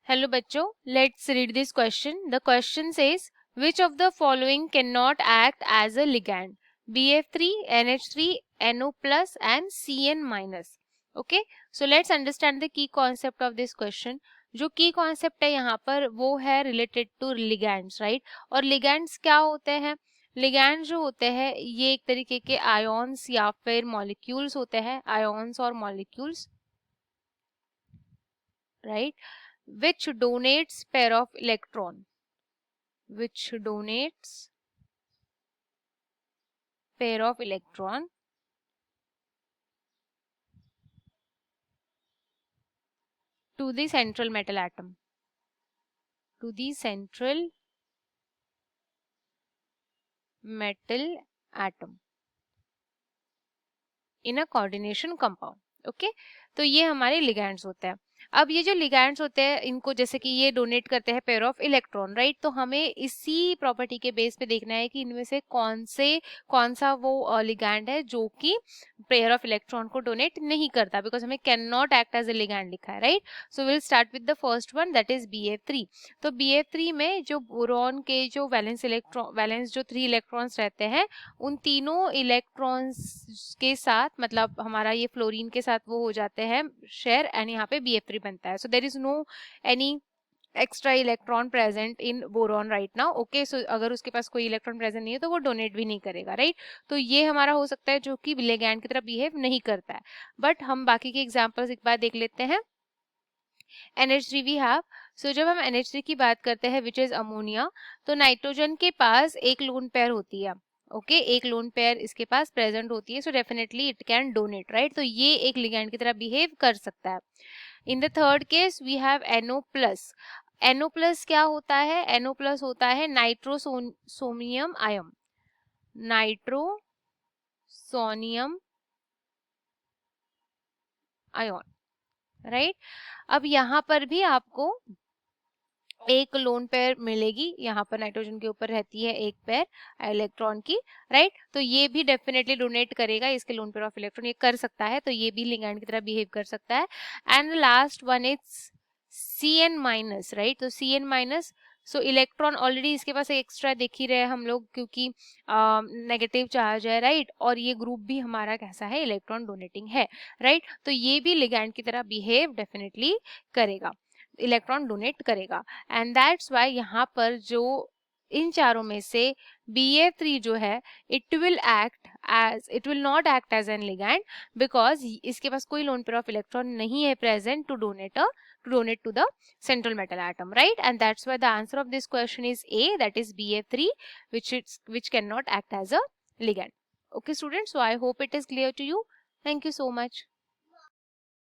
Hello बच्चों, let's read this question. The question says which of the following cannot act as a ligand? BF3, NH3, NO plus and CN minus. Okay, so let's understand the key concept of this question. जो की concept है यहाँ पर वो है related to ligands, right. और ligands क्या होते हैं? लिगैंड जो होते हैं ये एक तरीके के आयोन्स या फिर मॉलिक्यूल्स होते हैं, आयोन्स और molecules, right, which donates pair of electron to the central metal atom in a coordination compound. Okay, तो ये हमारे लिगैंड्स होते हैं. अब ये जो लिगैंड्स होते हैं इनको जैसे कि ये डोनेट करते हैं पेयर ऑफ इलेक्ट्रॉन, राइट. तो हमें इसी प्रॉपर्टी के बेस पे देखना है कि इनमें से कौन सा वो लिगैंड है जो कि पेयर ऑफ इलेक्ट्रॉन को डोनेट नहीं करता, बिकॉज हमें can not act as a ligand लिखा है, right. So will start with the first one, that is BF3. तो BF3 में जो बोरॉन के जो वैलेंस जो 3 इलेक्ट्रॉन्स रहते हैं, उन तीनों इलेक्ट्रॉन्स के साथ मतलब हमारा ये फ्लोरीन के साथ वो हो जाते हैं शेयर, एंड यहाँ पे BF3 बनता है. So there is no any extra electron present in boron right now. Okay, so अगर उसके पास कोई इलेक्ट्रॉन प्रेजेंट नहीं है तो वो डोनेट भी नहीं करेगा, राइट. तो ये हमारा हो सकता है जो कि लिगैंड की तरह बिहेव नहीं करता है. बट हम बाकी के एग्जांपल्स एक बार देख लेते हैं. NH3 we have. सो जब हम NH3 की बात करते हैं विच इज अमोनिया, तो नाइट्रोजन के पास एक लोन पेयर होती है. ओके, एक लोन पेयर इसके पास प्रेजेंट होती है, so definitely it can donate, right. तो ये एक लिगैंड की तरह बिहेव कर सकता है. In the third case we have NO plus. NO plus क्या होता है? NO प्लस होता है nitrosonium ion, nitrosonium ion, right. अब यहाँ पर भी आपको एक लोन पेयर मिलेगी, यहाँ पर नाइट्रोजन के ऊपर रहती है एक पेयर इलेक्ट्रॉन की, राइट. तो ये भी डेफिनेटली डोनेट करेगा, इसके लोन पेयर ऑफ इलेक्ट्रॉन ये कर सकता है, तो ये भी लिगैंड की तरह बिहेव कर सकता है. And last one is CN minus, right. तो CN माइनस, सो इलेक्ट्रॉन ऑलरेडी इसके पास एक्स्ट्रा देख ही रहे हम लोग क्योंकि नेगेटिव चार्ज है, राइट. और ये ग्रुप भी हमारा कैसा है? इलेक्ट्रॉन डोनेटिंग है, राइट. तो ये भी लिगैंड की तरह बिहेव डेफिनेटली करेगा, इलेक्ट्रॉन डोनेट करेगा. एंड दैट्स वाई यहाँ पर जो इन चारों में से BF3 जो है it will not act as an ligand because इसके पास कोई लोन पेयर ऑफ इलेक्ट्रॉन नहीं है present to donate to the central metal atom, right. And that's why the answer of this question is A, that is BF3, which cannot act as a ligand. Okay students, so I hope it is clear to you. Thank you so much.